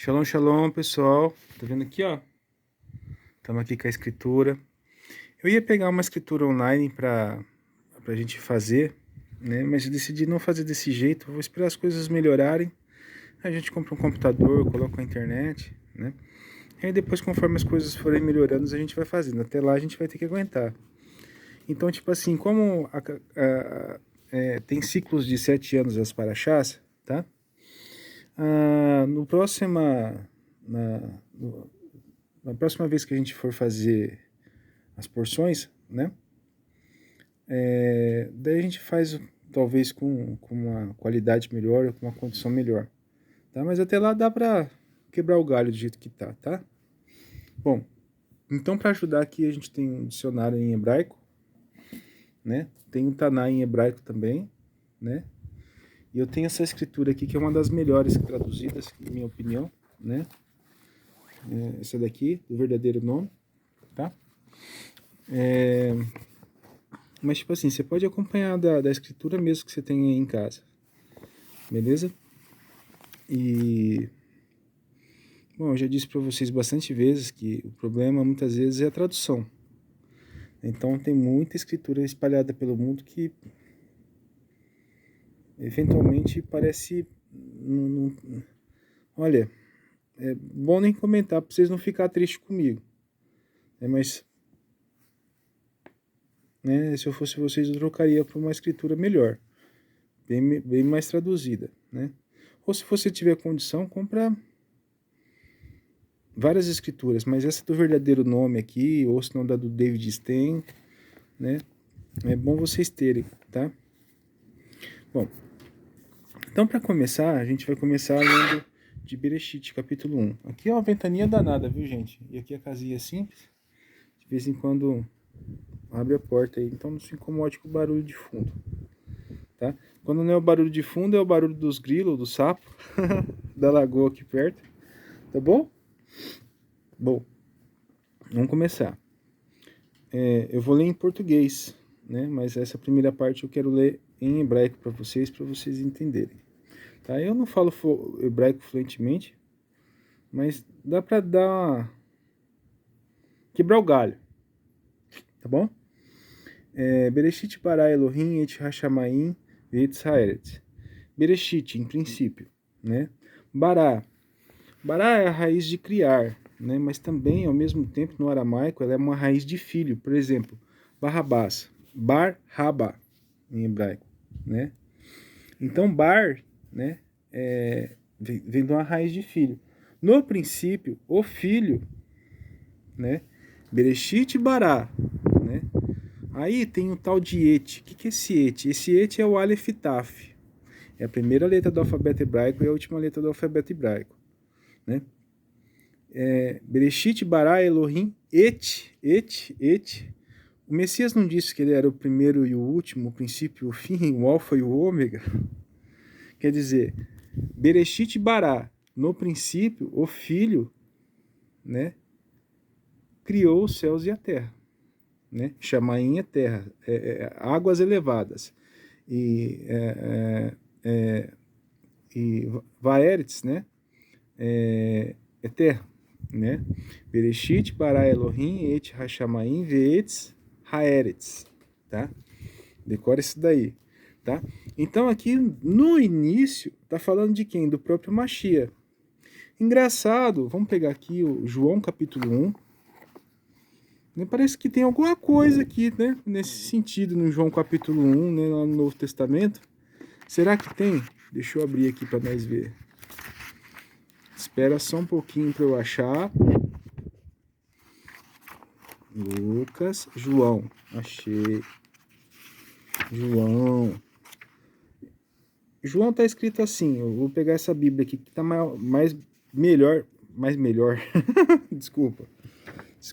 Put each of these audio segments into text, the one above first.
Shalom, shalom, pessoal. Tá vendo aqui, ó? Estamos aqui com a escritura. Eu ia pegar uma escritura online pra gente fazer, né? Mas eu decidi não fazer desse jeito. Vou esperar as coisas melhorarem. A gente compra um computador, coloca a internet, né? E aí depois, conforme as coisas forem melhorando, a gente vai fazendo. Até lá a gente vai ter que aguentar. Então, tipo assim, como tem ciclos de 7 anos as paraxás, tá? No próxima, na próxima vez que a gente for fazer as porções, né? Daí a gente faz talvez com uma qualidade melhor, com uma condição melhor, tá? Mas até lá dá pra quebrar o galho do jeito que tá? Bom, então para ajudar aqui a gente tem um dicionário em hebraico, né? Tem um Taná em hebraico também, né? E eu tenho essa escritura aqui que é uma das melhores traduzidas, na minha opinião, né? Essa daqui, do verdadeiro nome, tá? Mas, tipo assim, você pode acompanhar da escritura mesmo que você tenha aí em casa, beleza? E, bom, eu já disse para vocês bastante vezes que o problema muitas vezes é a tradução. Então, tem muita escritura espalhada pelo mundo que, eventualmente, parece... Olha, é bom nem comentar para vocês não ficarem tristes comigo. Mas, né, se eu fosse vocês, eu trocaria por uma escritura melhor, bem mais traduzida, né? Ou se você tiver condição, compra várias escrituras, mas essa do verdadeiro nome aqui, ou se não da do David Stein, né? É bom vocês terem, tá? Bom, então para começar, a gente vai começar lendo de Bereshit, capítulo 1. Aqui é uma ventania danada, viu, gente? E aqui a casinha é simples. De vez em quando abre a porta aí, então não se incomode com o barulho de fundo, tá? Quando não é o barulho de fundo, é o barulho dos grilos, do sapo, da lagoa aqui perto, tá bom? Bom, vamos começar. Eu vou ler em português, né? Mas essa primeira parte eu quero ler em hebraico para vocês entenderem. Tá? Eu não falo hebraico fluentemente, mas dá para quebrar o galho, tá bom? Bereshit bara Elohim et hashamayim ve'etz haaretz. Bereshit, em princípio, né? Bara é a raiz de criar, né? Mas também, ao mesmo tempo, no aramaico, ela é uma raiz de filho. Por exemplo, Barrabás, Bar-Haba, em hebraico, né? Então, Bar, né, vem de uma raiz de filho. No princípio, o filho, né, Bereshit Bará, né? Aí tem o tal de Et. O que é esse Et? Esse Et é o Aleph Taf. É a primeira letra do alfabeto hebraico e a última letra do alfabeto hebraico, né? Bereshit bara Elohim et. O Messias não disse que ele era o primeiro e o último, o princípio e o fim, o alfa e o ômega? Quer dizer, Bereshit bara, no princípio, o Filho, né, criou os céus e a terra, né? Chamaim é terra, águas elevadas. E Vaeretz, né, é terra, né? Bereshit bara Elohim et hashamayim ve'etz haeretz, tá? Decora isso daí, tá? Então aqui no início tá falando de quem? Do próprio Mashiach. Engraçado, vamos pegar aqui o João capítulo 1. Parece que tem alguma coisa aqui, né? Nesse sentido, no João capítulo 1, né? Lá no Novo Testamento. Será que tem? Deixa eu abrir aqui para nós ver. Espera só um pouquinho para eu achar. Lucas, João. Achei. João tá escrito assim. Eu vou pegar essa Bíblia aqui que tá mais melhor. Desculpa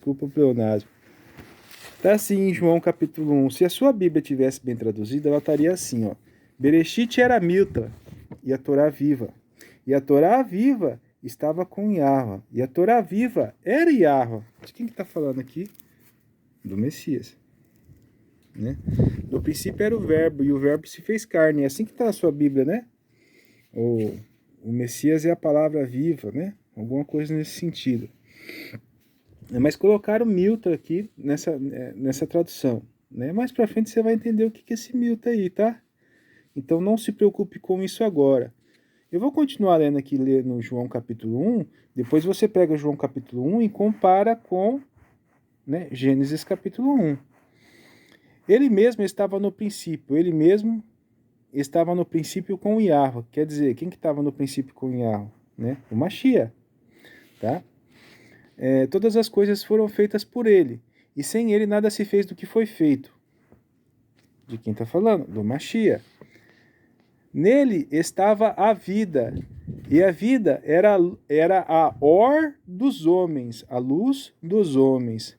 o pleonasmo. Tá assim em João capítulo 1. Se a sua Bíblia tivesse bem traduzida, ela estaria assim, ó. Bereshit era Milta, e a Torá viva. E a Torá viva estava com Yahva. E a Torá viva era Yahva. De quem que tá falando aqui? Do Messias. Né? No princípio era o verbo, e o verbo se fez carne. É assim que tá a sua Bíblia, né? O Messias é a palavra viva, né? alguma coisa nesse sentido. Mas colocaram Milton aqui nessa tradução, né? Mais para frente você vai entender o que é esse Milton aí, tá? Então não se preocupe com isso agora. Eu vou continuar lendo aqui, lendo João capítulo 1, depois você pega João capítulo 1 e compara com, né, Gênesis capítulo 1. Ele mesmo estava no princípio, ele mesmo estava no princípio com o Yahweh. Quer dizer, quem que estava no princípio com o Yahweh? Né? O Mashiach, tá? Todas as coisas foram feitas por ele, e sem ele nada se fez do que foi feito. De quem está falando? Do Mashiach. Nele estava a vida, e a vida era a or dos homens, a luz dos homens.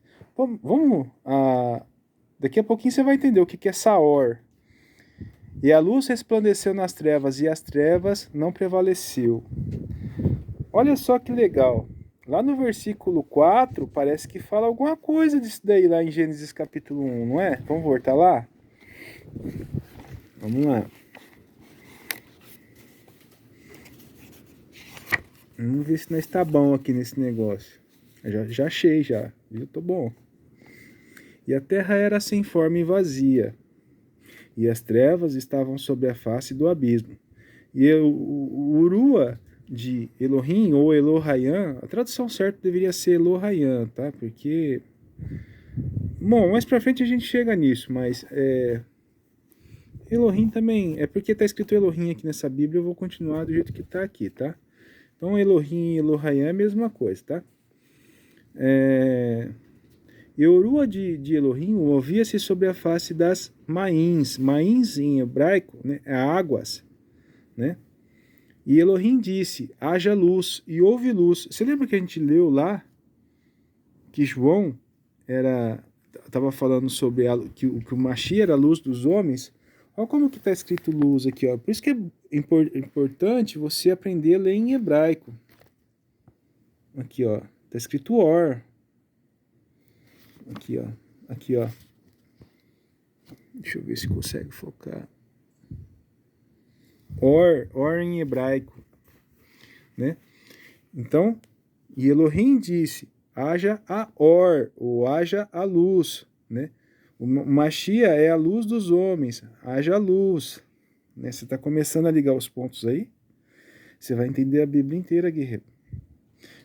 Daqui a pouquinho você vai entender o que é essa or. E a luz resplandeceu nas trevas, e as trevas não prevaleceu. Olha só que legal. Lá no versículo 4, parece que fala alguma coisa disso daí, lá em Gênesis capítulo 1, não é? Vamos voltar lá? Vamos lá. Vamos ver se nós está bom aqui nesse negócio. Já achei, já. Viu? Tô bom. E a terra era sem forma e vazia, e as trevas estavam sobre a face do abismo. E o Urua de Elohim, ou Elohayam, a tradução certa deveria ser Elohayam, tá? Porque... Bom, mais pra frente a gente chega nisso, mas... Elohim também... É porque tá escrito Elohim aqui nessa Bíblia, eu vou continuar do jeito que tá aqui, tá? Então Elohim e Elohayam é a mesma coisa, tá? E o Urua de Elohim movia-se sobre a face das mains. Mains em hebraico, né, é águas, né? E Elohim disse, haja luz, e houve luz. Você lembra que a gente leu lá que João estava falando sobre que o Mashiach era a luz dos homens? Olha como que está escrito luz aqui, ó. Por isso que é importante você aprender a ler em hebraico. Aqui, ó. Está escrito or. Aqui, ó. Aqui, ó. Deixa eu ver se consegue focar. Or em hebraico, né? Então, e Elohim disse, haja a or, ou haja a luz, né? O Mashiach é a luz dos homens, haja luz, né? Você está começando a ligar os pontos aí? Você vai entender a Bíblia inteira, guerreiro.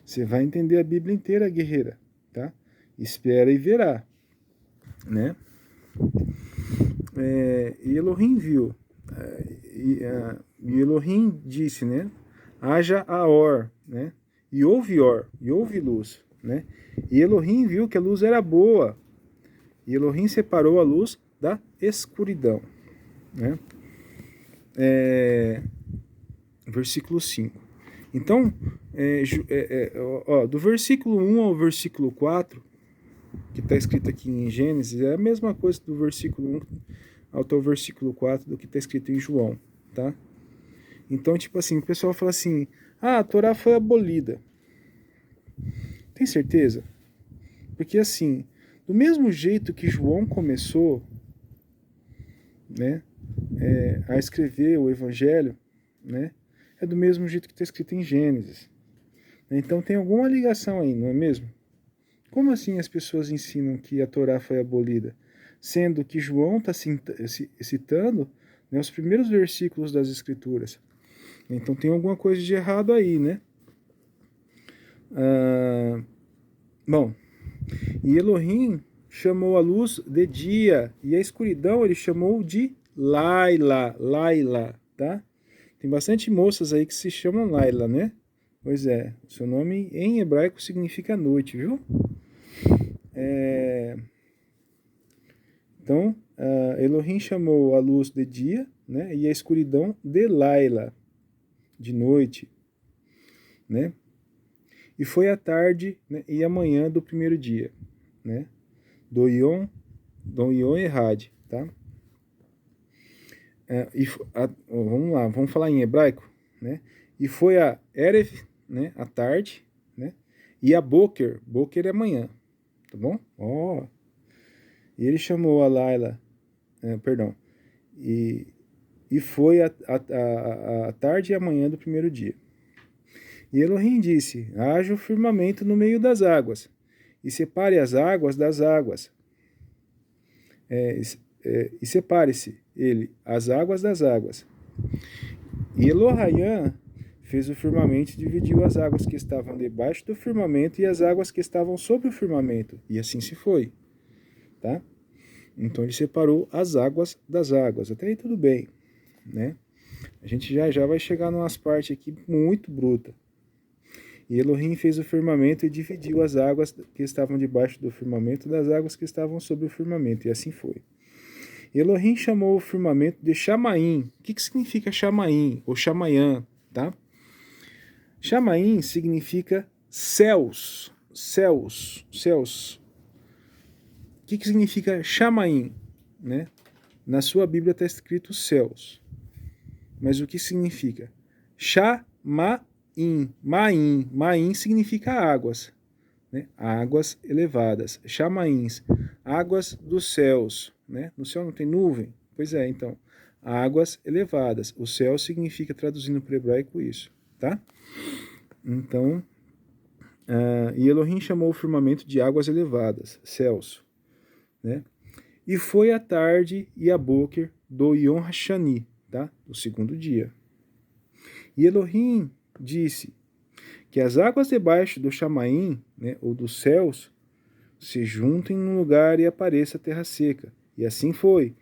Você vai entender a Bíblia inteira, guerreira, tá? Espera e verá, né? E Elohim viu, e Elohim disse, né? Haja a or, né? E houve or, e houve luz, né? E Elohim viu que a luz era boa, e Elohim separou a luz da escuridão, né? Versículo 5. Então, do versículo 1 ao versículo 4, que está escrito aqui em Gênesis, é a mesma coisa do versículo 1 até o versículo 4 do que está escrito em João, tá? Então, tipo assim, o pessoal fala assim, a Torá foi abolida. Tem certeza? Porque assim, do mesmo jeito que João começou, né, a escrever o Evangelho, né, é do mesmo jeito que está escrito em Gênesis. Então tem alguma ligação aí, não é mesmo? Como assim as pessoas ensinam que a Torá foi abolida? Sendo que João está citando, né, os primeiros versículos das Escrituras. Então tem alguma coisa de errado aí, né? Bom, e Elohim chamou a luz de dia, e a escuridão ele chamou de Laila, tá? Tem bastante moças aí que se chamam Laila, né? Pois é, seu nome em hebraico significa noite, viu? Então, Elohim chamou a luz de dia, né? E a escuridão de Laila, de noite, né? E foi a tarde, né, e a manhã do primeiro dia, né? Do Yom Errad, tá? Vamos lá, vamos falar em hebraico, né? E foi a Erev, né, a tarde, né? E a Boker é manhã, tá bom? E ele chamou a Laila, perdão, e foi a tarde e a manhã do primeiro dia. E Elohim disse: haja o firmamento no meio das águas, e separe as águas das águas. E separe-se ele, as águas das águas. E Elohayã fez o firmamento e dividiu as águas que estavam debaixo do firmamento e as águas que estavam sobre o firmamento. E assim se foi. Tá? Então ele separou as águas das águas. Até aí tudo bem. Né? A gente já vai chegar numas partes aqui muito bruta. E Elohim fez o firmamento e dividiu as águas que estavam debaixo do firmamento das águas que estavam sobre o firmamento. E assim foi. Elohim chamou o firmamento de Chamaim. O que significa Chamaim ou Chamayã? Tá? Chamaim significa céus. Céus. Céus. O que significa Chamaim? Né? Na sua Bíblia está escrito céus. Mas o que significa? Chamaim. Maim. Maim significa águas. Né? Águas elevadas. Chamains. Águas dos céus. Né? No céu não tem nuvem? Pois é, então. Águas elevadas. O céu significa, traduzindo para o hebraico, isso. Tá? Então, e Elohim chamou o firmamento de águas elevadas, céus. Né? E foi a tarde e a boker do Yom Hashani, tá? Do segundo dia. E Elohim disse que as águas debaixo do Chamaim, né, ou dos céus, se juntem num lugar e apareça a terra seca. E assim foi.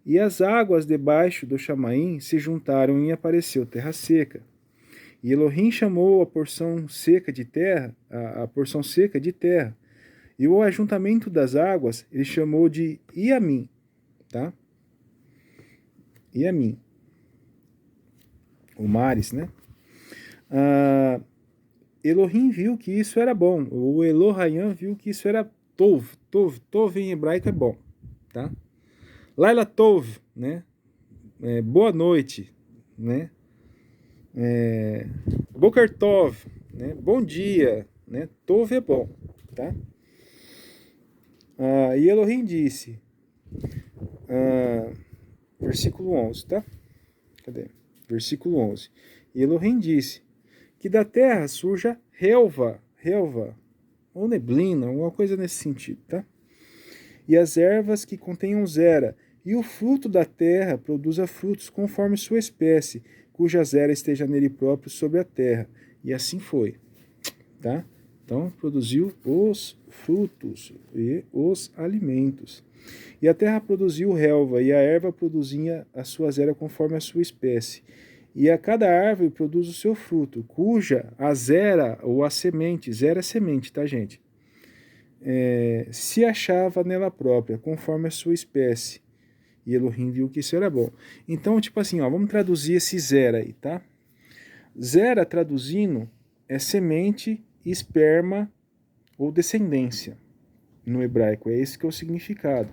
E as águas debaixo do Chamaim se juntaram e apareceu terra seca. E Elohim chamou a porção seca de terra, a porção seca de terra. E o ajuntamento das águas ele chamou de Iamim, tá? Iamim. O mares, né? Elohim viu que isso era bom. O Elohayam viu que isso era Tov. Tov em hebraico é bom, tá? Laila Tov, né? Boa noite, né? Boker Tov, né? Bom dia, né? Tov é bom, tá? E Elohim disse, versículo 11, tá? Cadê? Versículo 11. E Elohim disse que da terra surja relva, ou neblina, alguma coisa nesse sentido, tá? E as ervas que contenham zera, e o fruto da terra produza frutos conforme sua espécie, cuja zera esteja nele próprio sobre a terra. E assim foi, tá? Então, produziu os frutos e os alimentos. E a terra produziu relva, e a erva produzia a sua zera conforme a sua espécie. E a cada árvore produz o seu fruto, cuja a zera, ou a semente, zera é semente, tá, gente? Se achava nela própria, conforme a sua espécie. E Elohim viu que isso era bom. Então, tipo assim, ó, vamos traduzir esse zera aí, tá? Zera, traduzindo, é semente, esperma ou descendência no hebraico. É esse que é o significado.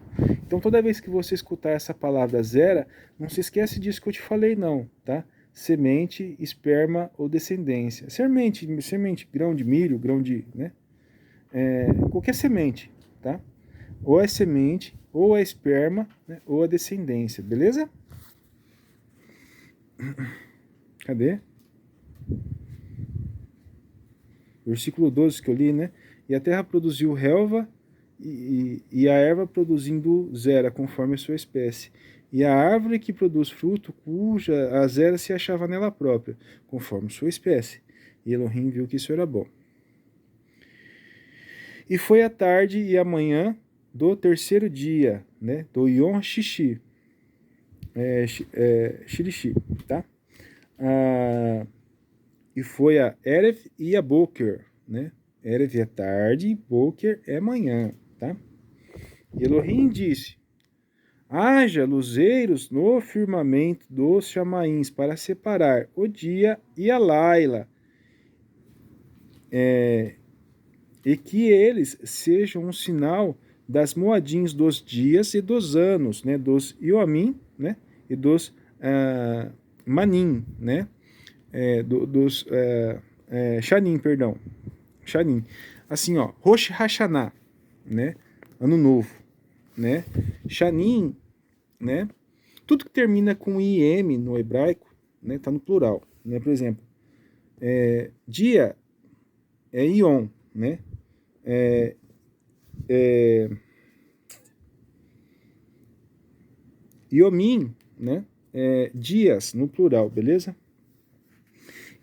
Então, toda vez que você escutar essa palavra zera, não se esquece disso que eu te falei, não, tá? Semente, esperma ou descendência. Semente, grão de milho, grão de, né? Qualquer semente, tá? Ou é semente, ou é esperma, né? Ou a descendência, beleza? Cadê? Versículo 12 que eu li, né? E a terra produziu relva e a erva produzindo zera, conforme a sua espécie. E a árvore que produz fruto, cuja a zera se achava nela própria, conforme sua espécie. E Elohim viu que isso era bom. E foi a tarde e a manhã do terceiro dia, né? Do Yom Shishi. Shirishi, tá? E foi a Erev e a Boker, né? Erev é tarde, Boker é manhã, tá? E Elohim disse, haja luzeiros no firmamento dos chamaíns para separar o dia e a Laila, e que eles sejam um sinal das moadins dos dias e dos anos, né? Dos Iomim, né? E dos Manim, né? Dos Shanim, perdão. Shanim. Assim, ó, Rosh Hashanah, né? Ano Novo, né? Shanim, né? Tudo que termina com IM no hebraico, né? Tá no plural, né? Por exemplo, Dia é Ion, né? Iomim, né? Dias, no plural, beleza?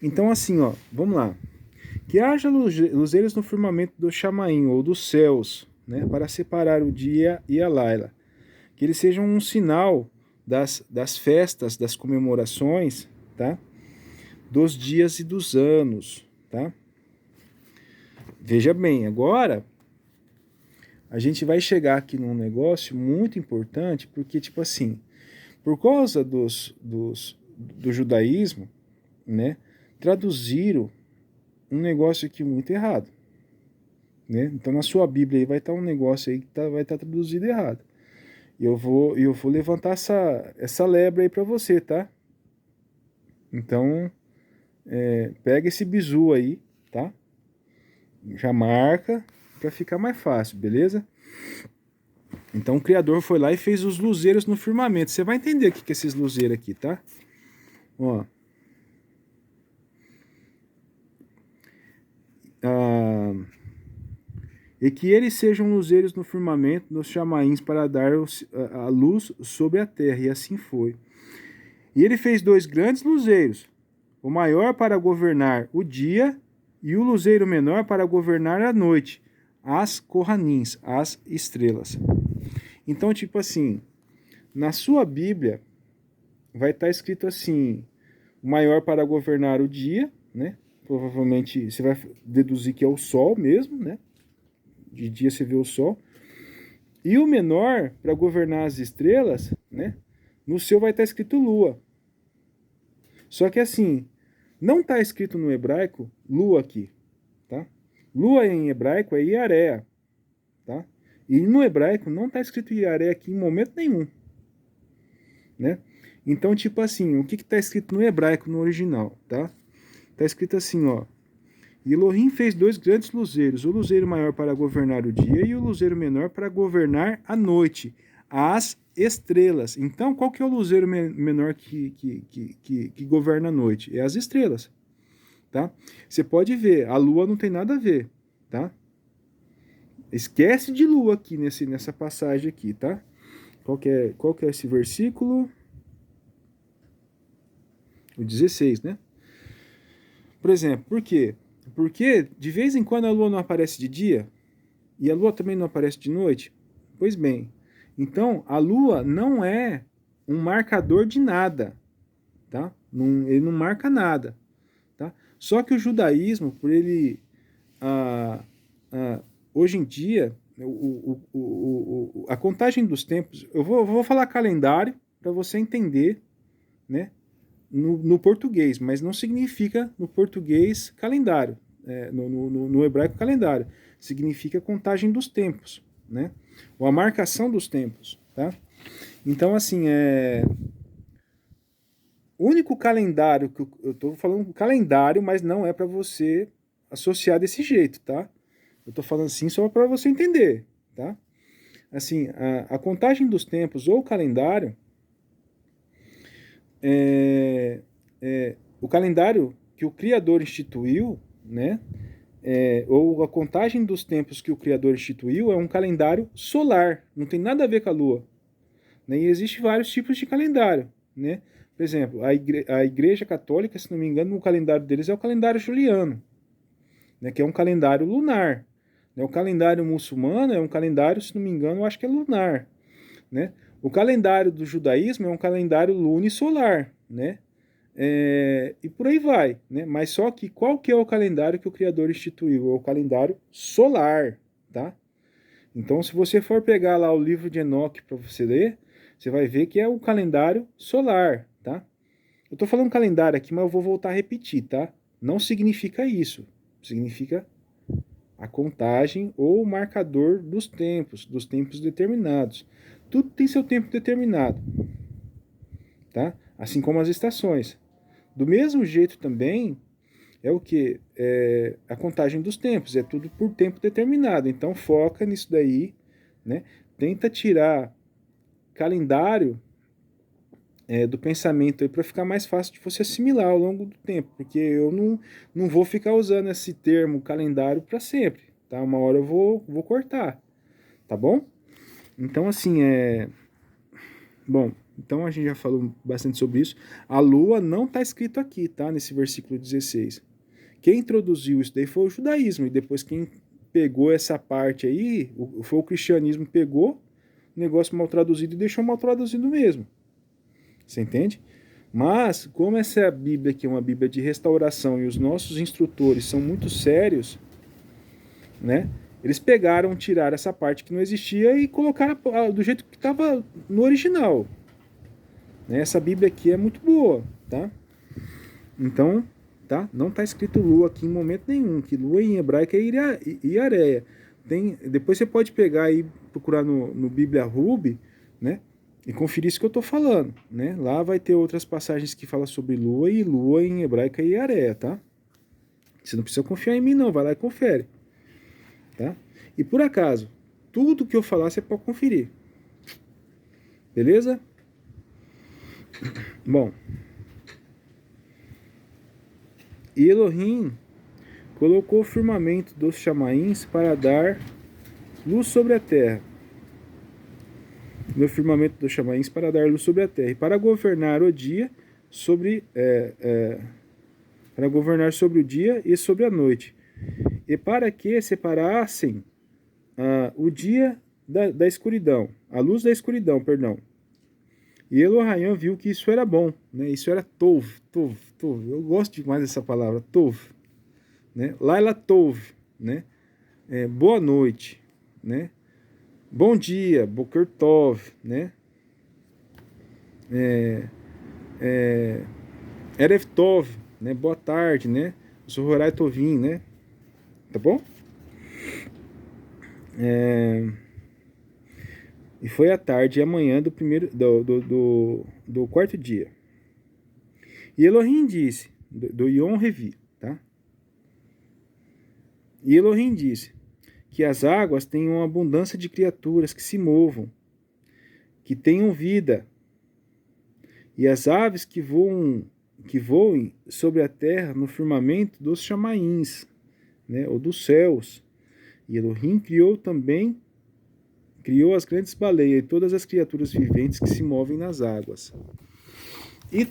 Então, assim, ó, vamos lá. Que haja luzeiros no firmamento do Chamaim, ou dos céus, né? Para separar o dia e a Laila. Que eles sejam um sinal das festas, das comemorações, tá? Dos dias e dos anos, tá? Veja bem, agora a gente vai chegar aqui num negócio muito importante, porque, tipo assim, por causa do judaísmo, né, traduziram um negócio aqui muito errado, né? Então na sua Bíblia aí vai estar um negócio aí que vai estar traduzido errado. E eu vou levantar essa lebre aí para você, tá? Então, pega esse bizu aí, tá? Já marca para ficar mais fácil, beleza? Então o Criador foi lá e fez os luzeiros no firmamento. Você vai entender o que é esses luzeiros aqui, tá? Ó. E que eles sejam luzeiros no firmamento, nos chamaíns, para dar a luz sobre a terra. E assim foi. E ele fez 2 grandes luzeiros, o maior para governar o dia e o luzeiro menor para governar a noite, as Corranins, as estrelas. Então, tipo assim, na sua Bíblia vai estar escrito assim, o maior para governar o dia, né? Provavelmente você vai deduzir que é o sol mesmo, né? De dia você vê o sol. E o menor para governar as estrelas, né? No seu vai estar escrito lua. Só que assim, não está escrito no hebraico lua aqui, tá? Lua em hebraico é Iarea, tá? E no hebraico não está escrito Iarea aqui em momento nenhum, né? Então, tipo assim, o que está escrito no hebraico no original, tá? Está escrito assim, ó. E Elohim fez 2 grandes luzeiros, o luzeiro maior para governar o dia e o luzeiro menor para governar a noite, as estrelas. Então, qual que é o luzeiro menor que governa a noite? É as estrelas, tá? Você pode ver, a lua não tem nada a ver, tá? Esquece de lua aqui nessa passagem aqui, tá? Qual que é esse versículo? O 16, né? Por exemplo, por quê? Porque de vez em quando a lua não aparece de dia e a lua também não aparece de noite. Pois bem, então a lua não é um marcador de nada, tá? Ele não marca nada, tá? Só que o judaísmo, por ele ah, hoje em dia a contagem dos tempos, eu vou falar calendário para você entender, né? No português, mas não significa no português calendário, no hebraico calendário, significa contagem dos tempos, né? Ou a marcação dos tempos, tá? Então, assim, o único calendário que eu estou falando calendário, mas não é para você associar desse jeito, tá? Eu estou falando assim só para você entender, tá? Assim, a contagem dos tempos ou calendário o calendário que o Criador instituiu, né? Ou a contagem dos tempos que o Criador instituiu é um calendário solar, não tem nada a ver com a Lua. Né? E existem vários tipos de calendário, né? Por exemplo, a Igreja Católica, se não me engano, o calendário deles é o calendário juliano, né? Que é um calendário lunar. Né? O calendário muçulmano é um calendário, se não me engano, eu acho que é lunar, né? O calendário do judaísmo é um calendário lunisolar, né? E por aí vai, né? Mas só que qual que é o calendário que o Criador instituiu? É o calendário solar, tá? Então, se você for pegar lá o livro de Enoque para você ler, você vai ver que é o calendário solar, tá? Eu estou falando calendário aqui, mas eu vou voltar a repetir, tá? Não significa isso. Significa a contagem ou o marcador dos tempos determinados. Tudo tem seu tempo determinado, tá? Assim como as estações. Do mesmo jeito também é o que? A contagem dos tempos, é tudo por tempo determinado. Então foca nisso daí, né? Tenta tirar calendário do pensamento aí para ficar mais fácil de você assimilar ao longo do tempo, porque eu não vou ficar usando esse termo calendário para sempre, tá? Uma hora eu vou cortar, tá bom? Então, assim, bom, então a gente já falou bastante sobre isso. A lua não está escrito aqui, tá? Nesse versículo 16. Quem introduziu isso daí foi o judaísmo, e depois quem pegou essa parte aí, foi o cristianismo, pegou o negócio mal traduzido e deixou mal traduzido mesmo. Você entende? Mas, como essa Bíblia aqui é uma Bíblia de restauração e os nossos instrutores são muito sérios, né? Eles pegaram, tiraram essa parte que não existia e colocaram do jeito que estava no original. Né? Essa Bíblia aqui é muito boa, tá? Então, tá? Não está escrito lua aqui em momento nenhum, que lua em hebraico é Iareia. Depois você pode pegar e procurar no Bíblia Ruby, né? E conferir isso que eu estou falando, né? Lá vai ter outras passagens que falam sobre lua, e lua em hebraico é Iareia, tá? Você não precisa confiar em mim não, vai lá e confere, tá? E por acaso, tudo que eu falar você pode conferir. Beleza? Bom. E Elohim colocou o firmamento dos chamaíns para dar luz sobre a terra. No firmamento dos chamaíns para dar luz sobre a terra. E para governar o dia sobre... para governar sobre o dia e sobre a noite. E para que separassem o dia da escuridão, a luz da escuridão, perdão. E Elohim viu que isso era bom, né? Isso era tov. Eu gosto demais dessa palavra, tov, né? Laila tov, né? Boa noite, né? Bom dia, boker tov, né? Erev tov, né? Boa tarde, né? Zohorai tovim, né? Tá bom? E foi a tarde e a manhã do quarto dia. E Elohim disse, do Yom Revi, tá? E Elohim disse que as águas tenham abundância de criaturas que se movam, que tenham vida, e as aves que voem sobre a terra no firmamento dos chamaíns, né, ou dos céus. E Elohim criou as grandes baleias e todas as criaturas viventes que se movem nas águas. E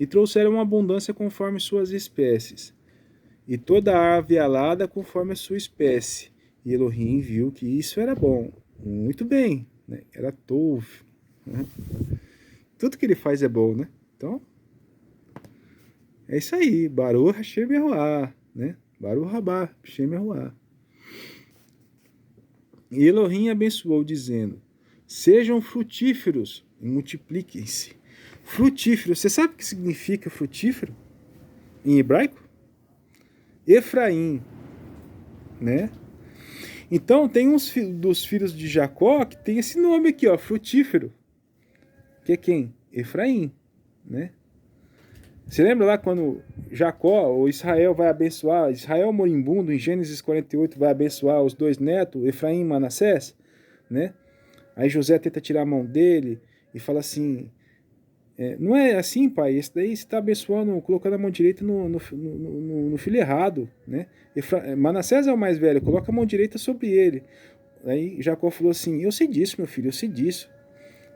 trouxeram uma abundância conforme suas espécies, e toda ave alada conforme a sua espécie. E Elohim viu que isso era bom. Muito bem, né? Era tov. Né? Tudo que ele faz é bom, né? Então, é isso aí. Baruch Hashem Yahuwah, né? Baruch Rabá Hashem Yahuwah. E Elohim abençoou, dizendo: sejam frutíferos e multipliquem-se. Frutífero, você sabe o que significa frutífero em hebraico? Efraim, né? Então tem uns dos filhos de Jacó que tem esse nome aqui, ó, frutífero. Que é quem? Efraim, né? Você lembra lá quando Jacó, ou Israel, vai abençoar, Israel moribundo, em Gênesis 48, vai abençoar os dois netos, Efraim e Manassés, né? Aí José tenta tirar a mão dele e fala assim, não é assim, pai, esse daí você está abençoando, colocando a mão direita no filho errado, né? Manassés é o mais velho, coloca a mão direita sobre ele. Aí Jacó falou assim, eu sei disso, meu filho, eu sei disso.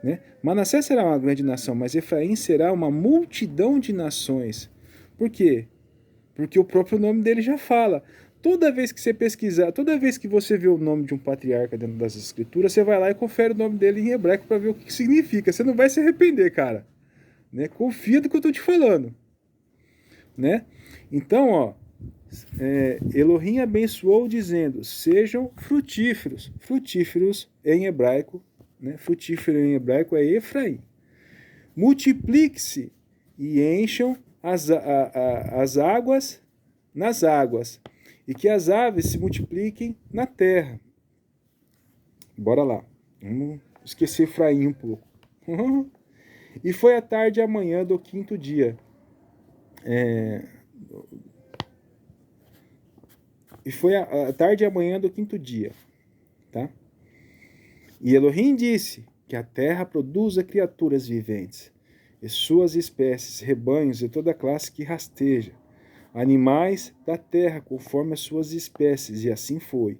Né? Manassés será uma grande nação, mas Efraim será uma multidão de nações. Por quê? Porque o próprio nome dele já fala. Toda vez que você pesquisar, toda vez que você vê o nome de um patriarca dentro das escrituras, você vai lá e confere o nome dele em hebraico para ver o que significa. Você não vai se arrepender, cara. Né? Confia do que eu estou te falando. Né? Então, ó, Elohim abençoou dizendo, sejam frutíferos. Frutíferos em hebraico, né? Frutífero em hebraico é Efraim. Multiplique-se e encham as águas nas águas, e que as aves se multipliquem na terra. Bora lá. Vamos esquecer Efraim um pouco. E foi a tarde e a manhã do quinto dia. E foi a tarde e a manhã do quinto dia. Tá? E Elohim disse que que a terra produza criaturas viventes, e suas espécies, rebanhos e toda classe que rasteja, animais da terra conforme as suas espécies, e assim foi.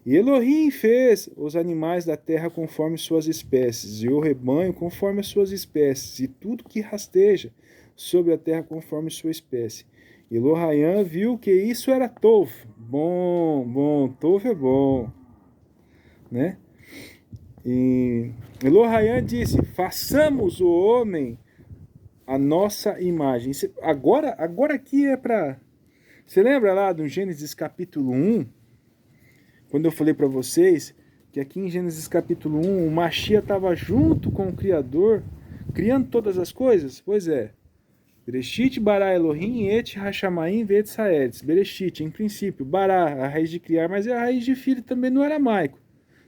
E Elohim fez os animais da terra conforme suas espécies, e o rebanho conforme as suas espécies, e tudo que rasteja sobre a terra conforme sua espécie. E Elohim viu que isso era Tov. Bom, Tov é bom, né? E Elohim disse: façamos o homem a nossa imagem. Agora aqui é para... Você lembra lá do Gênesis capítulo 1? Quando eu falei para vocês que aqui em Gênesis capítulo 1 o Mashiach estava junto com o Criador, criando todas as coisas? Pois é. Bereshit bara Elohim et Hashamayim ve'etz haaretz. Bereshit, em princípio, bara, a raiz de criar, mas é a raiz de filho também no aramaico,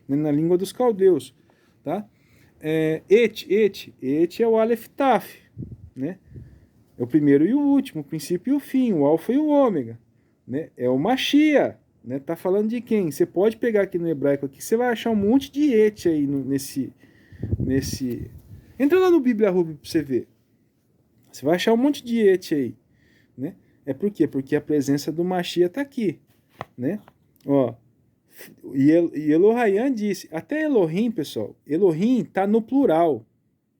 na língua dos caldeus, tá? Et é o Aleph Taf, né? É o primeiro e o último, o princípio e o fim, o alfa e o ômega, né? É o Mashiach, né? Tá falando de quem? Você pode pegar aqui no hebraico aqui, você vai achar um monte de et aí nesse... Entra lá no Bíblia Ruby pra você ver. Você vai achar um monte de et aí, né? É por quê? Porque a presença do Mashiach tá aqui, né? Ó, e Elohim disse, até Elohim, pessoal, Elohim tá no plural.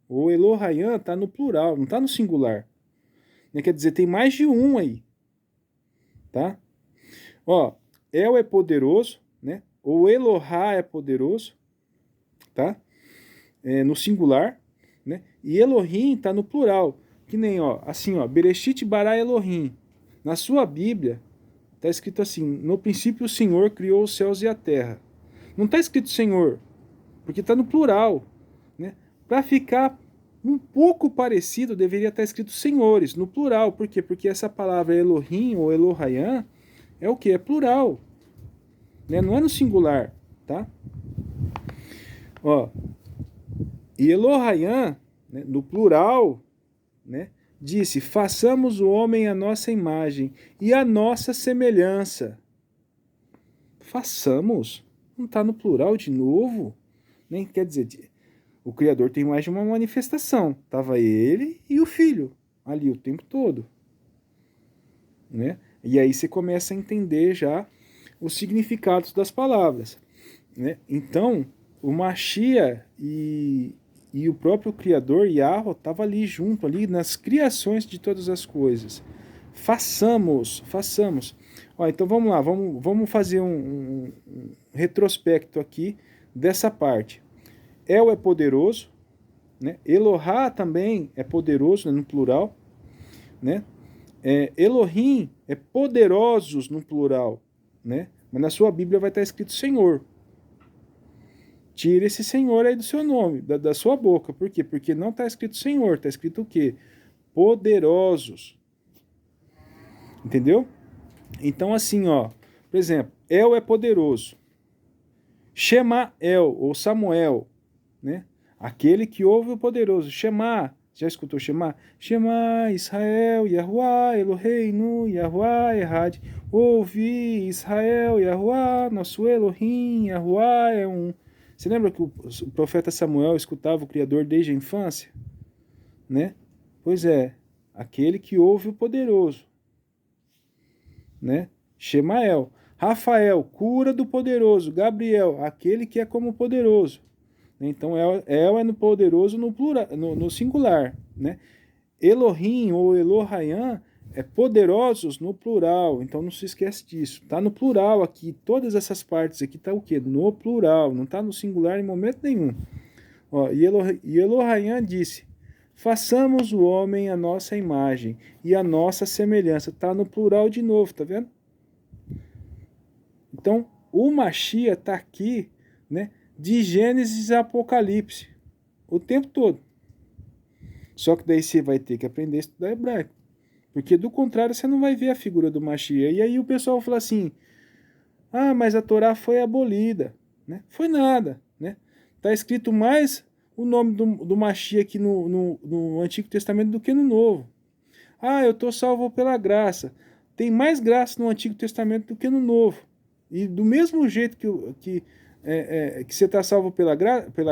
O Elohim tá no plural, não tá no singular. Né? Quer dizer, tem mais de um aí, tá? Ó, El é poderoso, né? O Elohá é poderoso, tá? No singular, né? E Elohim tá no plural. Que nem, ó, assim, ó, Bereshit bara Elohim. Na sua Bíblia, tá escrito assim, no princípio o Senhor criou os céus e a terra. Não tá escrito Senhor, porque tá no plural, né? Para ficar um pouco parecido, deveria estar escrito senhores, no plural. Por quê? Porque essa palavra Elohim ou Elohim é o quê? É plural, né? Não é no singular, tá? Ó, e Elohim, né, no plural, né, disse, façamos o homem à nossa imagem e à nossa semelhança. Façamos? Não está no plural de novo? Nem quer dizer, o Criador tem mais de uma manifestação. Estava ele e o Filho ali o tempo todo, né? E aí você começa a entender já os significados das palavras, né? Então, o Mashiach e o próprio Criador, Yahweh, estava ali junto, ali nas criações de todas as coisas. Façamos. Ó, então vamos lá, vamos fazer um retrospecto aqui dessa parte. El é poderoso, né? Elohá também é poderoso, né, no plural, né? Elohim é poderosos no plural, né? Mas na sua Bíblia vai estar escrito Senhor. Tira esse Senhor aí do seu nome, da sua boca. Por quê? Porque não está escrito Senhor, está escrito o quê? Poderosos. Entendeu? Então assim, ó, por exemplo, El é poderoso. Shema El, ou Samuel, né? Aquele que ouve o poderoso. Shema, já escutou Shema? Shema Israel, Yahuwah, Eloheinu, Yahuwah, Errad. Ouvi Israel, Yahuwah, nosso Elohim, Yahuwah é um. Você lembra que o profeta Samuel escutava o Criador desde a infância? Né? Pois é, aquele que ouve o poderoso. Né? Shemael. Rafael, cura do poderoso. Gabriel, aquele que é como poderoso. Então, El é no poderoso no, plural, no singular. Né? Elohim ou Elohim é poderosos no plural. Então, não se esquece disso. Está no plural aqui. Todas essas partes aqui está o quê? No plural. Não está no singular em momento nenhum. Ó, e Elohim disse, façamos o homem à nossa imagem e à nossa semelhança. Está no plural de novo, tá vendo? Então, o Mashiach está aqui, né, de Gênesis a Apocalipse, o tempo todo. Só que daí você vai ter que aprender a estudar hebraico. Porque do contrário você não vai ver a figura do Mashiach. E aí o pessoal fala assim, ah, mas a Torá foi abolida. Né? Foi nada. Né? Tá escrito mais o nome do Mashiach aqui no Antigo Testamento do que no Novo. Ah, eu estou salvo pela graça. Tem mais graça no Antigo Testamento do que no Novo. E do mesmo jeito que que você está salvo pela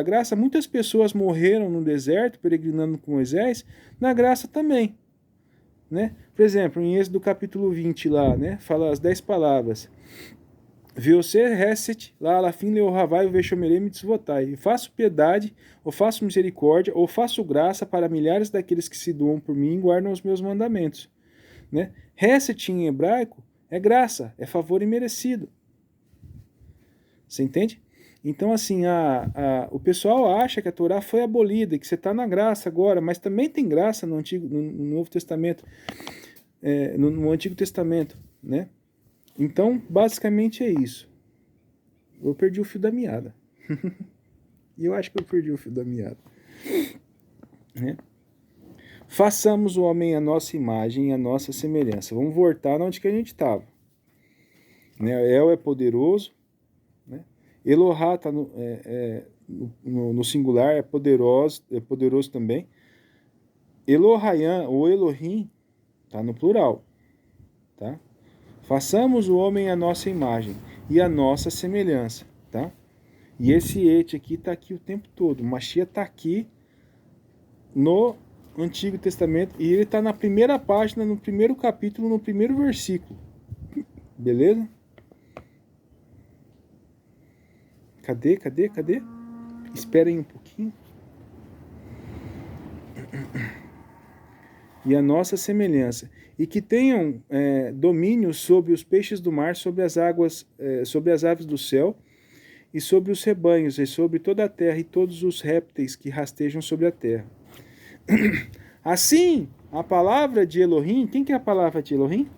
graça, muitas pessoas morreram no deserto, peregrinando com Moisés, na graça também. Né? Por exemplo, em Êxodo capítulo 20 lá, né? Fala as 10 palavras. Você reset, lá alafim leohavai o vexomerei mitzvotai. E faço piedade, ou faço misericórdia, ou faço graça para milhares daqueles que se doam por mim e guardam os meus mandamentos. Né? Reset em hebraico é graça, é favor imerecido. Você entende? Então, assim, o pessoal acha que a Torá foi abolida, que você está na graça agora, mas também tem graça no Novo Testamento, no Antigo Testamento, né? Então, basicamente é isso. Eu perdi o fio da meada. E eu acho que eu perdi o fio da meada. Né? Façamos o homem a nossa imagem e a nossa semelhança. Vamos voltar onde que a gente estava. Né? El é poderoso. Né? Elohá está no singular, é poderoso também. Elohayam, ou Elohim, está no plural. Tá? Façamos o homem a nossa imagem e a nossa semelhança. Tá? E esse et aqui está aqui o tempo todo. O Mashiach está aqui no Antigo Testamento e ele está na primeira página, no primeiro capítulo, no primeiro versículo. Beleza? Cadê? Esperem um pouquinho. E a nossa semelhança. E que tenham domínio sobre os peixes do mar, sobre as águas, sobre as aves do céu, e sobre os rebanhos, e sobre toda a terra, e todos os répteis que rastejam sobre a terra. Assim, a palavra de Elohim, quem que é a palavra de Elohim?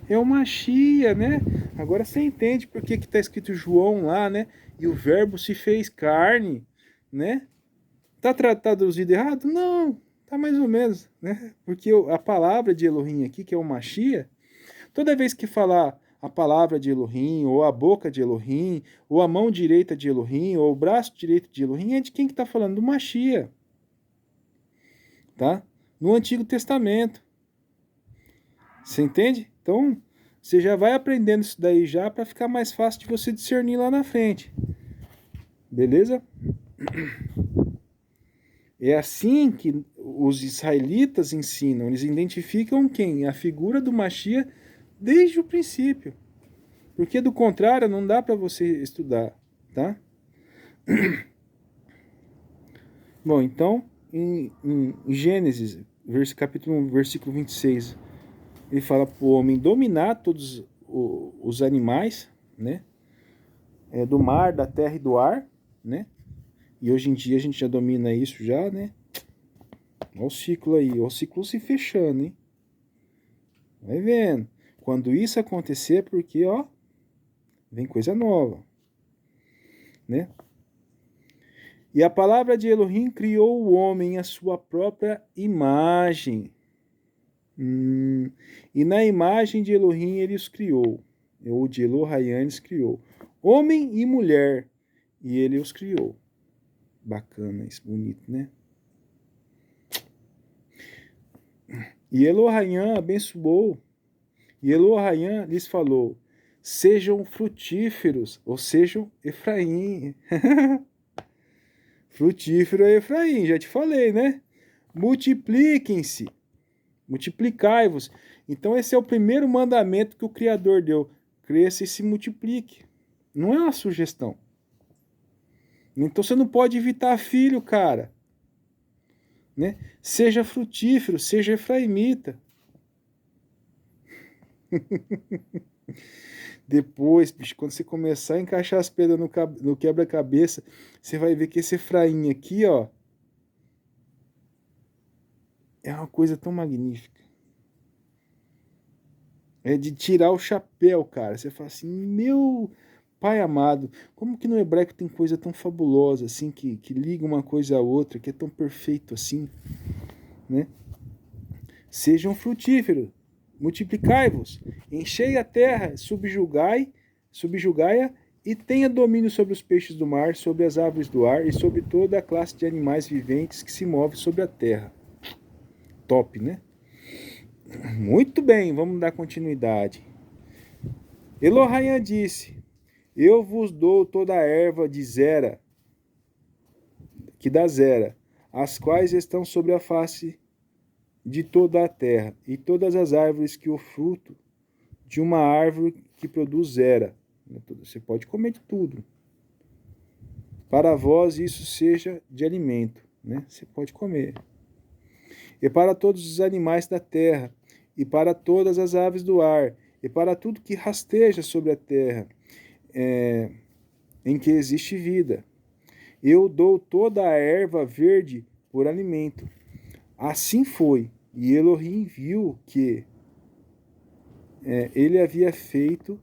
É o Mashiach, né? Agora você entende por que está escrito João lá, né? E o verbo se fez carne, né? Tá traduzido errado? Não, tá mais ou menos, né? Porque a palavra de Elohim aqui, que é o Mashiach, toda vez que falar a palavra de Elohim, ou a boca de Elohim, ou a mão direita de Elohim, ou o braço direito de Elohim, é de quem que tá falando? Do Mashiach. Tá? No Antigo Testamento. Você entende? Então, você já vai aprendendo isso daí já para ficar mais fácil de você discernir lá na frente. Beleza? É assim que os israelitas ensinam. Eles identificam quem? A figura do Mashiach desde o princípio. Porque do contrário não dá para você estudar, tá? Bom, então, em Gênesis, capítulo 1, versículo 26, ele fala para o homem dominar todos os animais, né? Do mar, da terra e do ar, né? E hoje em dia a gente já domina isso já, né? Olha o ciclo aí, olha o ciclo se fechando, hein? Vai vendo. Quando isso acontecer é porque, ó, vem coisa nova, né? E a palavra de Elohim criou o homem à sua própria imagem. E na imagem de Elohim ele os criou. Ou de Elohayim os criou. Homem e mulher. E ele os criou. Bacana isso, bonito, né? E Elohayim abençoou. E Elohayim lhes falou: sejam frutíferos, ou sejam Efraim. Frutífero é Efraim, já te falei, né? Multipliquem-se, multiplicai-vos. Então esse é o primeiro mandamento que o Criador deu. Cresça e se multiplique. Não é uma sugestão. Então você não pode evitar filho, cara. Né? Seja frutífero, seja efraimita. Depois, bicho, quando você começar a encaixar as pedras no quebra-cabeça, você vai ver que esse Efraim aqui, ó, é uma coisa tão magnífica. É de tirar o chapéu, cara. Você fala assim, meu pai amado, como que no hebraico tem coisa tão fabulosa, assim, que liga uma coisa a outra, que é tão perfeito assim, né? Sejam frutíferos, multiplicai-vos, enchei a terra, subjugai-a e tenha domínio sobre os peixes do mar, sobre as aves do ar e sobre toda a classe de animais viventes que se move sobre a terra. Top, né? Muito bem, vamos dar continuidade. Elohayim disse: Eu vos dou toda a erva de Zera, que dá Zera, as quais estão sobre a face de toda a terra, e todas as árvores que o fruto de uma árvore que produz Zera. Você pode comer de tudo. Para vós isso seja de alimento, né? Você pode comer. E para todos os animais da terra, e para todas as aves do ar, e para tudo que rasteja sobre a terra, em que existe vida. Eu dou toda a erva verde por alimento. Assim foi, e Elohim viu que ele havia feito,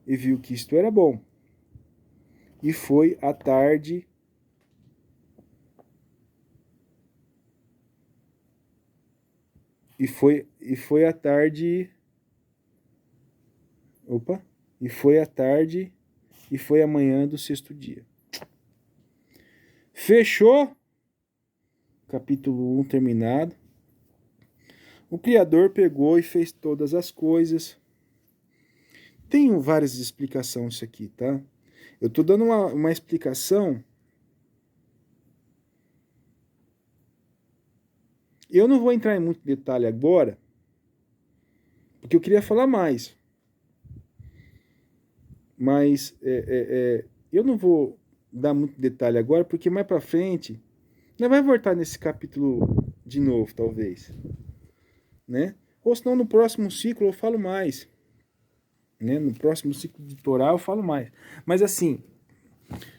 e viu que isto era bom. E foi à tarde, e foi à tarde, e foi à tarde, e foi a manhã do sexto dia. Fechou? Capítulo 1 terminado. O Criador pegou e fez todas as coisas. Tem várias explicações isso aqui, tá? Eu tô dando uma explicação. Eu não vou entrar em muito detalhe agora, porque eu queria falar mais. Mas eu não vou dar muito detalhe agora, porque mais para frente, nós vai voltar nesse capítulo de novo, talvez. Né? Ou senão no próximo ciclo eu falo mais. Né? No próximo ciclo de Torá eu falo mais. Mas assim,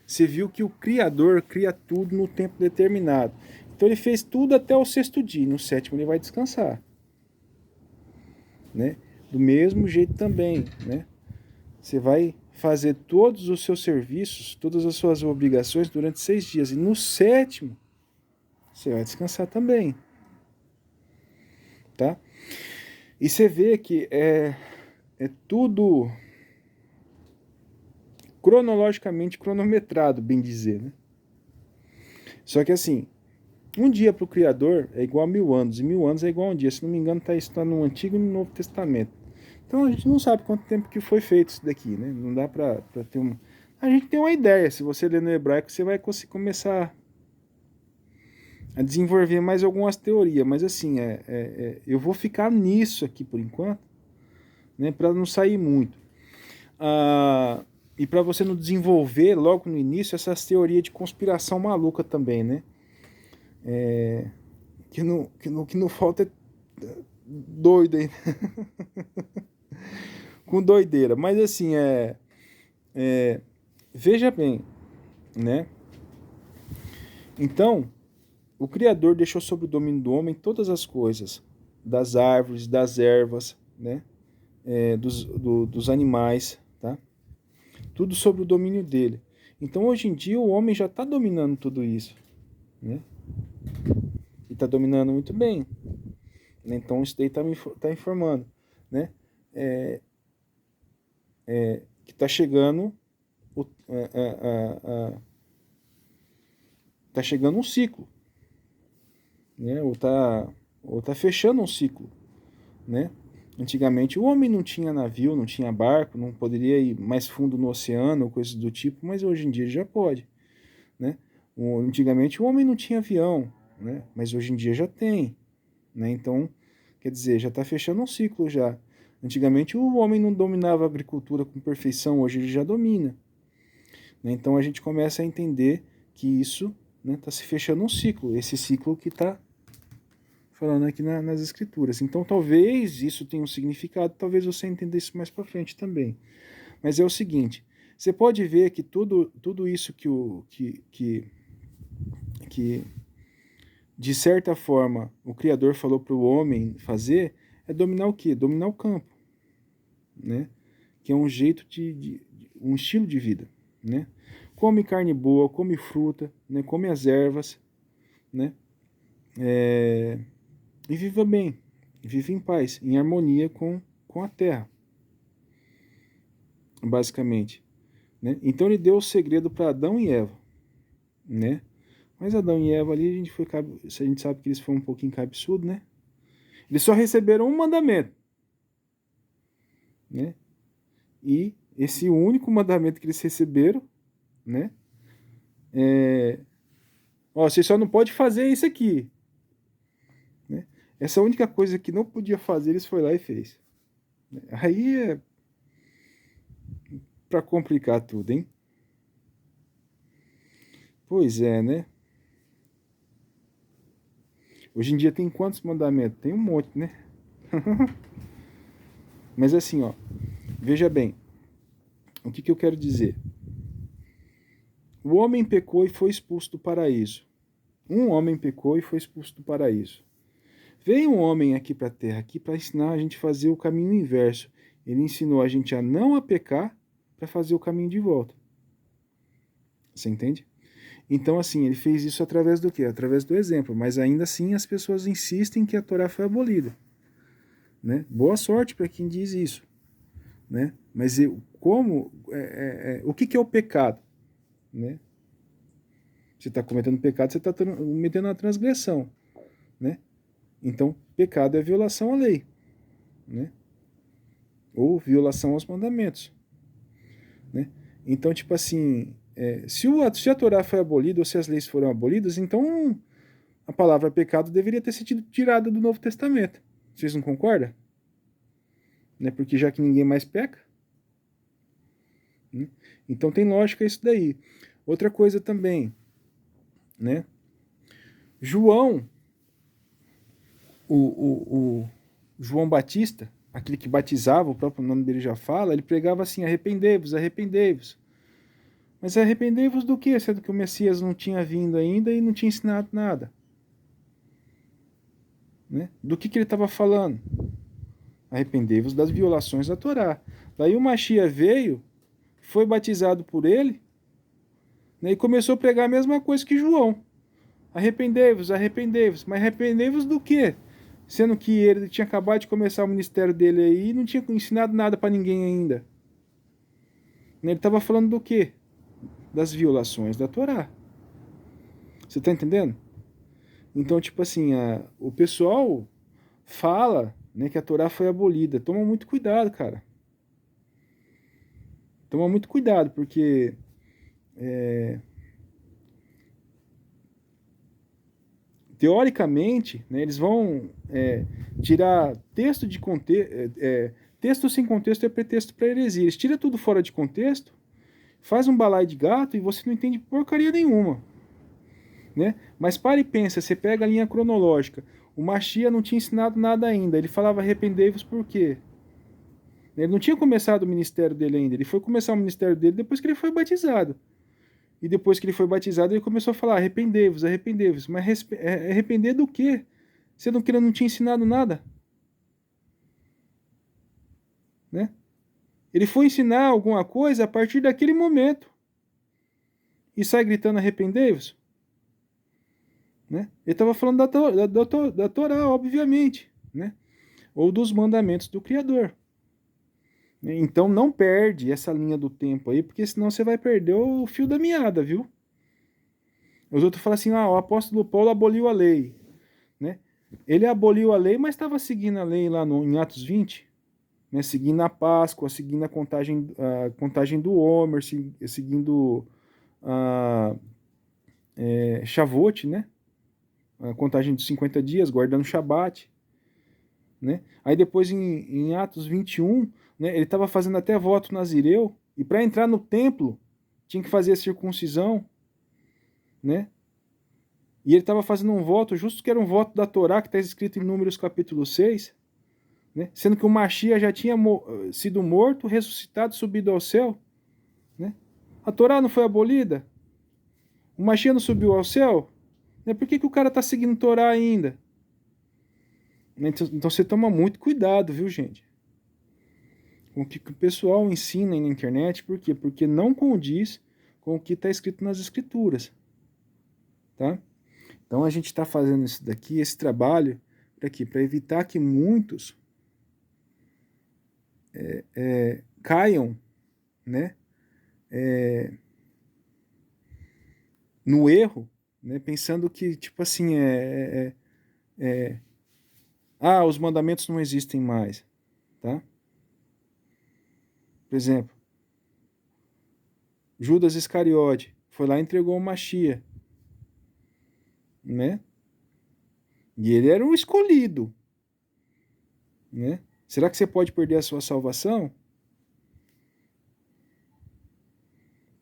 você viu que o Criador cria tudo no tempo determinado. Então ele fez tudo até o sexto dia. No sétimo ele vai descansar. Né? Do mesmo jeito também. Né? Você vai fazer todos os seus serviços, todas as suas obrigações durante 6 dias. E no sétimo, você vai descansar também. Tá? E você vê que é tudo cronologicamente cronometrado, bem dizer. Né? Só que assim, um dia para o Criador é igual a 1000 anos, e 1000 anos é igual a um dia. Se não me engano, isso está no Antigo e no Novo Testamento. Então a gente não sabe quanto tempo que foi feito isso daqui, né? Não dá para ter uma... A gente tem uma ideia. Se você ler no hebraico, você vai começar a desenvolver mais algumas teorias. Mas assim, eu vou ficar nisso aqui por enquanto, né? Para não sair muito. E para você não desenvolver logo no início essas teorias de conspiração maluca também, né? Que não falta é doido aí. Com doideira. Mas assim, veja bem, né? Então, o Criador deixou sob o domínio do homem todas as coisas, das árvores, das ervas, né? Dos animais, tá? Tudo sob o domínio dele. Então, hoje em dia, o homem já está dominando tudo isso, né? E está dominando muito bem. Então, isso daí tá informando, né? Que está chegando tá chegando um ciclo, né? Ou tá fechando um ciclo, né? Antigamente o homem não tinha navio, não tinha barco, não poderia ir mais fundo no oceano ou coisas do tipo, mas hoje em dia já pode, né? Antigamente o homem não tinha avião, né? Mas hoje em dia já tem, né? Então, quer dizer, já está fechando um ciclo já. Antigamente o homem não dominava a agricultura com perfeição, hoje ele já domina, né? Então a gente começa a entender que isso está, né, se fechando um ciclo, esse ciclo que está falando aqui nas escrituras. Então talvez isso tenha um significado, talvez você entenda isso mais para frente também. Mas é o seguinte, você pode ver que tudo isso que de certa forma o Criador falou para o homem fazer é dominar o quê? Dominar o campo, né? Que é um jeito um estilo de vida, né? Come carne boa, come fruta, né? Come as ervas, né? E viva bem, viva em paz, em harmonia com a terra, basicamente, né? Então ele deu o segredo para Adão e Eva, né? Mas Adão e Eva ali, a gente sabe que eles foram um pouquinho cabeçudos, né? Eles só receberam um mandamento, né? E esse único mandamento que eles receberam, né? Ó, você só não pode fazer isso aqui, né? Essa única coisa que não podia fazer, eles foi lá e fez. Aí é para complicar tudo, hein? Pois é, né? Hoje em dia tem quantos mandamentos? Tem um monte, né? Mas assim, ó, veja bem, o que eu quero dizer? O homem pecou e foi expulso do paraíso. Um homem pecou e foi expulso do paraíso. Veio um homem aqui para a terra aqui para ensinar a gente a fazer o caminho inverso. Ele ensinou a gente a não a pecar para fazer o caminho de volta. Você entende? Então, assim, ele fez isso através do quê? Através do exemplo. Mas ainda assim as pessoas insistem que a Torá foi abolida. Né? Boa sorte para quem diz isso. Né? Mas o que é o pecado? Né? Você está cometendo pecado, você está cometendo uma transgressão. Né? Então, pecado é violação à lei. Né? Ou violação aos mandamentos. Né? Então, tipo assim, se a Torá foi abolida ou se as leis foram abolidas, então a palavra pecado deveria ter sido tirada do Novo Testamento. Vocês não concordam? Né? Porque já que ninguém mais peca. Né? Então tem lógica isso daí. Outra coisa também, né? João, o João Batista, aquele que batizava, o próprio nome dele já fala, ele pregava assim, arrependei-vos, arrependei-vos. Mas arrependei-vos do quê? Sendo que o Messias não tinha vindo ainda e não tinha ensinado nada. Né? Do que ele estava falando? Arrependei-vos das violações da Torá. Daí o Machia veio, foi batizado por ele, né, e começou a pregar a mesma coisa que João. Arrependei-vos, arrependei-vos. Mas arrependei-vos do quê? Sendo que ele tinha acabado de começar o ministério dele aí e não tinha ensinado nada para ninguém ainda. Ele estava falando do quê? Das violações da Torá. Você está entendendo? Então, tipo assim, o pessoal fala, né, que a Torá foi abolida. Toma muito cuidado, cara. Toma muito cuidado, porque teoricamente, né, eles vão tirar texto de contexto. Texto sem contexto é pretexto para heresia. Eles tiram tudo fora de contexto, faz um balaio de gato e você não entende porcaria nenhuma. Né? Mas para e pensa, você pega a linha cronológica. O Machia não tinha ensinado nada ainda. Ele falava arrependei-vos por quê? Ele não tinha começado o ministério dele ainda. Ele foi começar o ministério dele depois que ele foi batizado. E depois que ele foi batizado, ele começou a falar arrependei-vos, arrependei-vos. Mas arrepender do quê? Sendo que ele não tinha ensinado nada. Né? Ele foi ensinar alguma coisa a partir daquele momento. E sai gritando arrependei-vos. Né? Ele estava falando da Torá, obviamente. Né? Ou dos mandamentos do Criador. Então não perde essa linha do tempo aí, porque senão você vai perder o fio da meada, viu? Os outros falam assim, o apóstolo Paulo aboliu a lei. Né? Ele aboliu a lei, mas estava seguindo a lei lá em Atos 20, né? Seguindo a Páscoa, seguindo a contagem do Homer, seguindo a Shavuot, né? A contagem dos 50 dias, guardando o Shabat. Né? Aí depois em Atos 21, né, ele estava fazendo até voto nazireu, e para entrar no templo tinha que fazer a circuncisão, né? E ele estava fazendo um voto, justo que era um voto da Torá, que está escrito em Números capítulo 6, né? Sendo que o Machia já tinha sido morto, ressuscitado, subido ao céu. Né? A Torá não foi abolida? O Machia não subiu ao céu? Né? Por que o cara está seguindo a Torá ainda? Então você toma muito cuidado, viu, gente? Com o que o pessoal ensina aí na internet. Por quê? Porque não condiz com o que está escrito nas escrituras. Tá? Então a gente está fazendo isso daqui, esse trabalho, para quê? Para evitar que muitos caiam, né, no erro, né, pensando que, tipo assim, os mandamentos não existem mais. Tá? Por exemplo, Judas Iscariote foi lá e entregou o Machia, né? E ele era o escolhido, né? Será que você pode perder a sua salvação?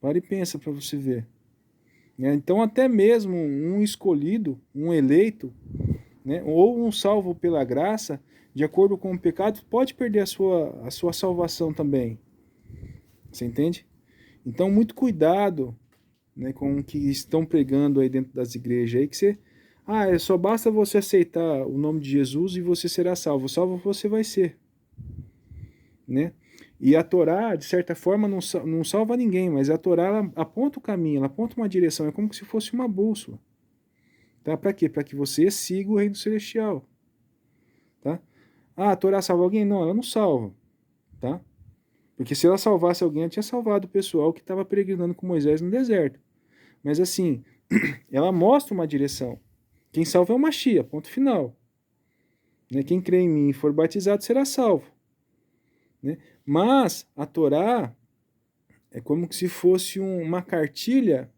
Para e pensa para você ver. Né? Então, até mesmo um escolhido, um eleito, né? Ou um salvo pela graça, de acordo com o pecado, pode perder a sua salvação também. Você entende? Então, muito cuidado, né, com o que estão pregando aí dentro das igrejas aí, que você... só basta você aceitar o nome de Jesus e você será salvo. Salvo você vai ser, né? E a Torá, de certa forma, não salva ninguém, mas a Torá ela aponta o caminho, ela aponta uma direção, é como se fosse uma bússola. Tá? Para quê? Para que você siga o reino celestial. Tá? A Torá salva alguém? Não, ela não salva. Tá? Porque se ela salvasse alguém, ela tinha salvado o pessoal que estava peregrinando com Moisés no deserto. Mas assim, ela mostra uma direção. Quem salva é o Machia, ponto final. Né? Quem crê em mim e for batizado será salvo. Né? Mas a Torá é como se fosse uma cartilha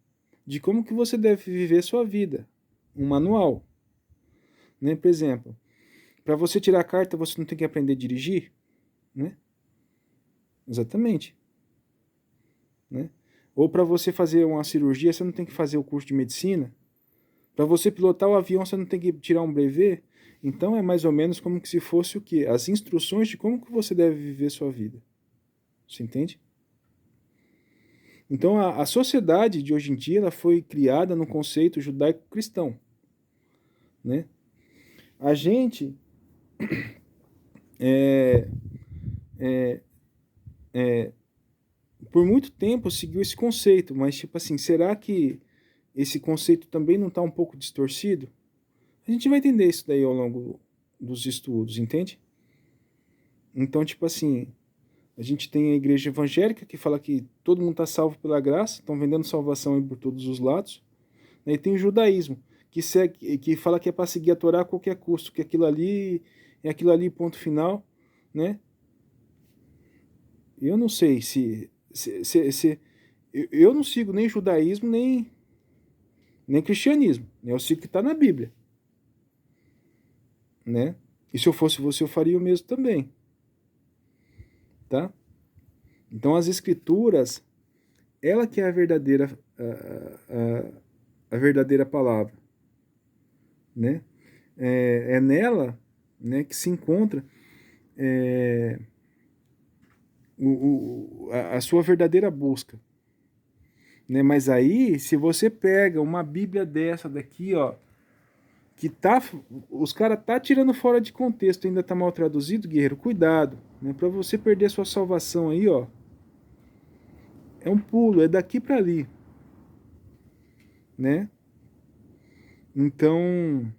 de como que você deve viver sua vida. Um manual. Né? Por exemplo, para você tirar a carta, você não tem que aprender a dirigir? Né? Exatamente. Né? Ou para você fazer uma cirurgia, você não tem que fazer o curso de medicina? Para você pilotar o avião, você não tem que tirar um brevet? Então é mais ou menos como que se fosse o quê? As instruções de como que você deve viver sua vida. Você entende? Então a sociedade de hoje em dia ela foi criada no conceito judaico-cristão. Né? A gente por muito tempo seguiu esse conceito, mas tipo assim, será que esse conceito também não está um pouco distorcido? A gente vai entender isso daí ao longo dos estudos, entende? Então, tipo assim, a gente tem a igreja evangélica que fala que todo mundo está salvo pela graça, estão vendendo salvação aí por todos os lados. Né? E tem o judaísmo, que fala que é para seguir a Torá a qualquer custo, que aquilo ali é aquilo ali, ponto final. Né? Eu não sei se eu não sigo nem judaísmo, nem cristianismo. Eu sigo o que está na Bíblia. Né? E se eu fosse você, eu faria o mesmo também. Tá? Então as escrituras, ela que é a verdadeira palavra, né? É nela, né, que se encontra a sua verdadeira busca, né? Mas aí, se você pega uma Bíblia dessa daqui, ó, que os caras tá tirando fora de contexto, ainda tá mal traduzido, guerreiro, cuidado, né? Para você perder sua salvação aí, ó, é um pulo, é daqui para ali, né? Então,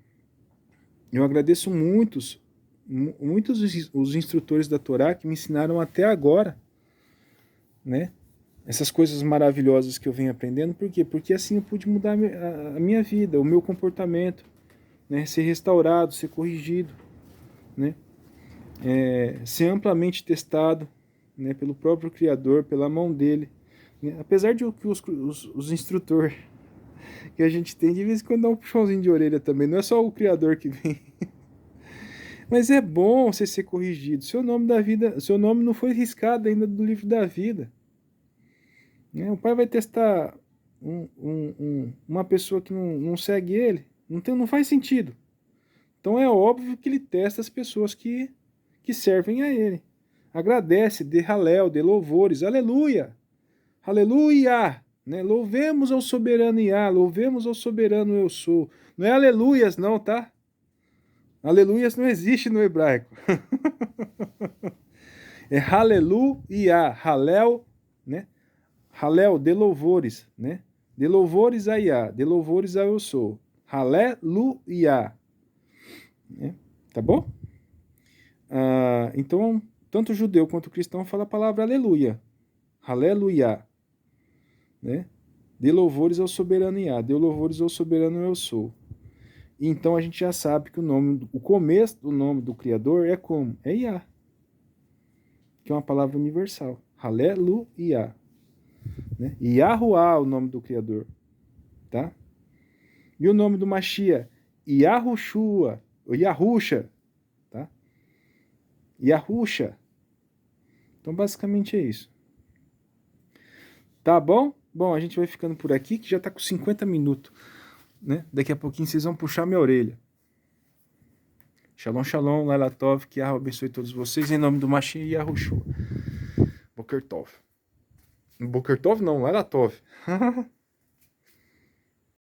eu agradeço muitos os instrutores da Torá que me ensinaram até agora, né? Essas coisas maravilhosas que eu venho aprendendo. Por quê? Porque assim eu pude mudar a minha vida, o meu comportamento, né? Ser restaurado, ser corrigido, né? Ser amplamente testado, né? Pelo próprio Criador, pela mão dele. Né? Apesar de que os instrutores que a gente tem, de vez em quando dá um puxãozinho de orelha também. Não é só o Criador que vem. Mas é bom você ser corrigido. Seu nome não foi riscado ainda do livro da vida. Né? O pai vai testar uma pessoa que não segue ele. Não faz sentido. Então é óbvio que ele testa as pessoas que servem a ele. Agradece, dê halel, dê louvores. Aleluia! Aleluia! Né? Louvemos ao soberano Iá, louvemos ao soberano eu sou. Não é aleluias não, tá? Aleluias não existe no hebraico. É aleluia, halel, né? Halel, de louvores, né? De louvores a Iá, de louvores a eu sou. Aleluia. Né? Tá bom? Então, tanto judeu quanto cristão fala a palavra aleluia. Aleluia. Né? De louvores ao soberano Iá, de louvores ao soberano eu sou. Então a gente já sabe que o começo do nome do Criador é como? É Iá, que é uma palavra universal. Aleluia. né? Yahuwah, o nome do Criador, tá? E o nome do Mashiach, Yahushua, ou Yahusha, tá? Yahusha. Então, basicamente é isso. Tá bom? Bom, a gente vai ficando por aqui, que já tá com 50 minutos, né? Daqui a pouquinho vocês vão puxar minha orelha. Shalom, shalom, Laila Tov, que Yahweh abençoe todos vocês, em nome do Mashiach e Yahushua. Boker Tov. Boker Tov não, Laila Tov.